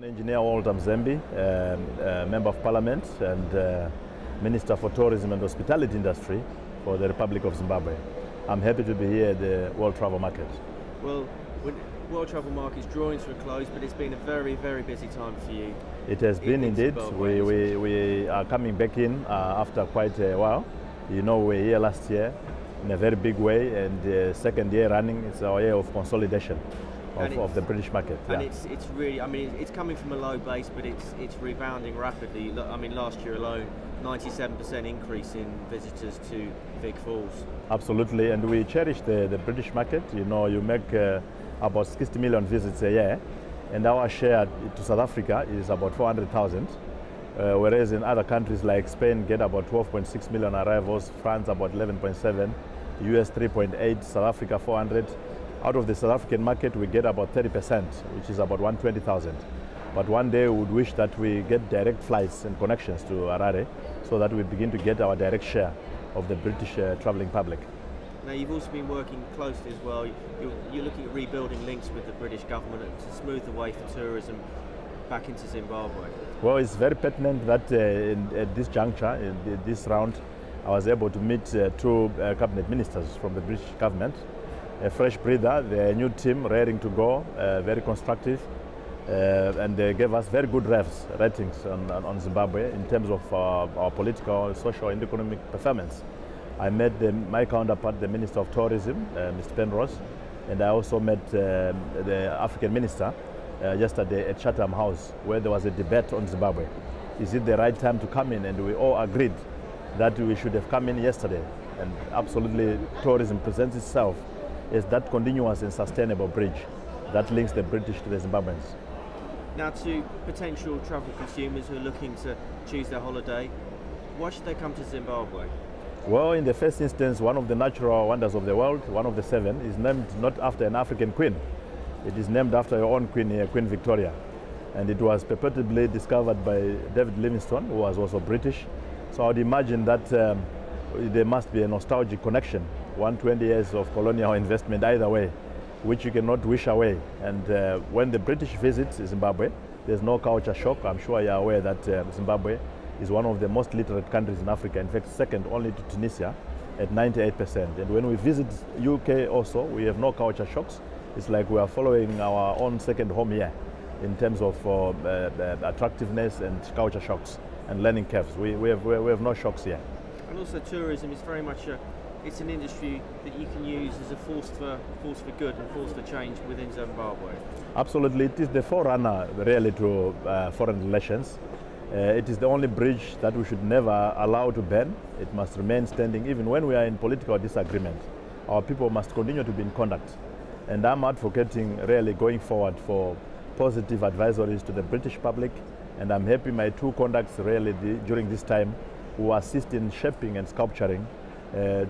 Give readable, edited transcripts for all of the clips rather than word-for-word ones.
Engineer Walter Mzembi, Member of Parliament and Minister for Tourism and Hospitality Industry for the Republic of Zimbabwe. I'm happy to be here at the World Travel Market. Well, World Travel Market is drawing to a close, but it's been a very, very busy time for you. It has been indeed. We are coming back in after quite a while. You know, we were here last year in a very big way, and the second year running, it's our year of consolidation of the British market. And it's really, I mean, it's coming from a low base, but it's rebounding rapidly. I mean, last year alone, 97% increase in visitors to Vic Falls. Absolutely, and we cherish the British market. You know, you make about 60 million visits a year, and our share to South Africa is about 400,000. Whereas in other countries like Spain get about 12.6 million arrivals, France about 11.7, US 3.8, South Africa 400. Out of the South African market, we get about 30%, which is about 120,000. But one day we would wish that we get direct flights and connections to Harare so that we begin to get our direct share of the British traveling public. Now, you've also been working closely as well. You're looking at rebuilding links with the British government to smooth the way for tourism back into Zimbabwe. Well, it's very pertinent that at this juncture, in this round, I was able to meet two cabinet ministers from the British government. A fresh breather, the new team raring to go, very constructive, and they gave us very good ratings on Zimbabwe in terms of our political, social and economic performance. I met my counterpart, the Minister of Tourism, Mr. Penrose, and I also met the African Minister yesterday at Chatham House, where there was a debate on Zimbabwe. Is it the right time to come in? And we all agreed that we should have come in yesterday. And absolutely, tourism presents itself as that continuous and sustainable bridge that links the British to the Zimbabweans. Now, to potential travel consumers who are looking to choose their holiday, why should they come to Zimbabwe? Well, in the first instance, one of the natural wonders of the world, one of the seven, is named not after an African queen. It is named after your own queen here, Queen Victoria. And it was purportedly discovered by David Livingstone, who was also British. So I would imagine that there must be a nostalgic connection, 120 years of colonial investment either way, which you cannot wish away. And when the British visit Zimbabwe, there's no culture shock. I'm sure you're aware that Zimbabwe is one of the most literate countries in Africa, in fact second only to Tunisia at 98%. And when we visit UK also, we have no culture shocks. It's like we are following our own second home here in terms of attractiveness and culture shocks and learning curves. We have no shocks here. And also tourism is very much it's an industry that you can use as a force for good and force for change within Zimbabwe. Absolutely, it is the forerunner really to foreign relations. It is the only bridge that we should never allow to burn. It must remain standing even when we are in political disagreement. Our people must continue to be in contact. And I'm advocating really going forward for positive advisories to the British public. And I'm happy my two contacts really during this time who assist in shaping and sculpturing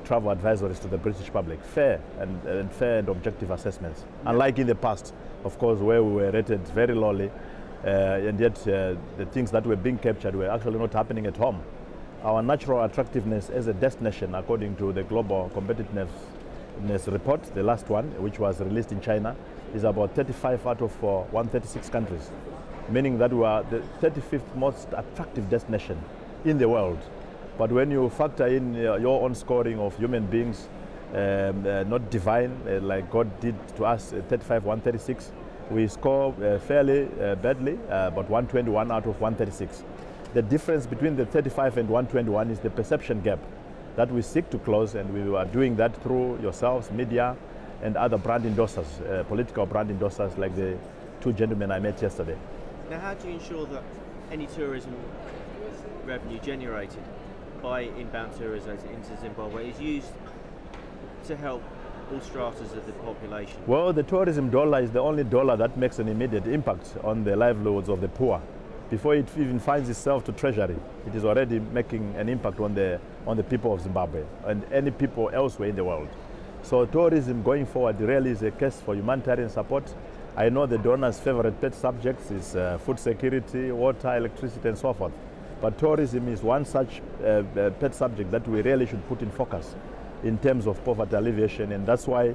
travel advisories to the British public. Fair and objective assessments. Yeah. Unlike in the past, of course, where we were rated very lowly, and yet the things that were being captured were actually not happening at home. Our natural attractiveness as a destination, according to the Global Competitiveness report, the last one, which was released in China, is about 35 out of 136 countries, meaning that we are the 35th most attractive destination in the world. But when you factor in your own scoring of human beings, not divine, like God did to us, 35, 136, we score fairly badly, but 121 out of 136. The difference between the 35 and 121 is the perception gap that we seek to close, and we are doing that through yourselves, media, and other brand endorsers, political brand endorsers like the two gentlemen I met yesterday. Now, how do you ensure that any tourism revenue generated by inbound tourism into Zimbabwe is used to help all stratas of the population? Well, the tourism dollar is the only dollar that makes an immediate impact on the livelihoods of the poor. Before it even finds itself to treasury, it is already making an impact on the people of Zimbabwe and any people elsewhere in the world. So tourism going forward really is a case for humanitarian support. I know the donors' favorite pet subjects is food security, water, electricity and so forth. But tourism is one such pet subject that we really should put in focus in terms of poverty alleviation, and that's why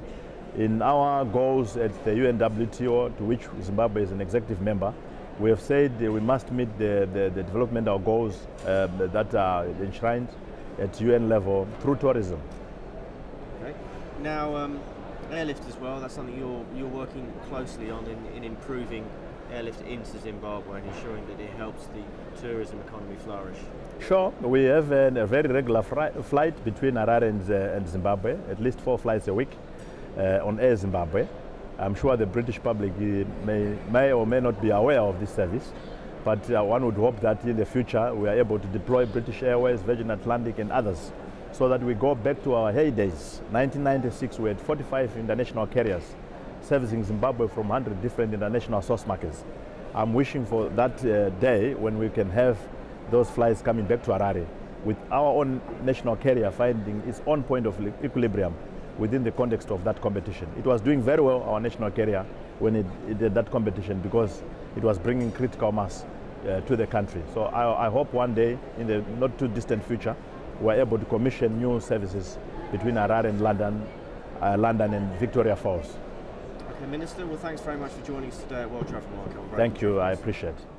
in our goals at the UNWTO, to which Zimbabwe is an executive member, We have said we must meet the developmental goals that are enshrined at UN level through tourism. Okay. Now, airlift as well, that's something you're working closely on in improving airlift into Zimbabwe and ensuring that it helps the tourism economy flourish. Sure, we have a very regular flight between Harare and Zimbabwe, at least 4 flights a week on Air Zimbabwe. I'm sure the British public may or may not be aware of this service, but one would hope that in the future we are able to deploy British Airways, Virgin Atlantic and others, so that we go back to our heydays. 1996 we had 45 international carriers servicing Zimbabwe from 100 different international source markets. I'm wishing for that day when we can have those flights coming back to Harare with our own national carrier finding its own point of equilibrium within the context of that competition. It was doing very well, our national carrier, when it did that competition, because it was bringing critical mass to the country. So I hope one day, in the not too distant future, we're able to commission new services between Harare and London and Victoria Falls. Okay, Minister, well, thanks very much for joining us today at World Travel Market. Thank you, I appreciate it.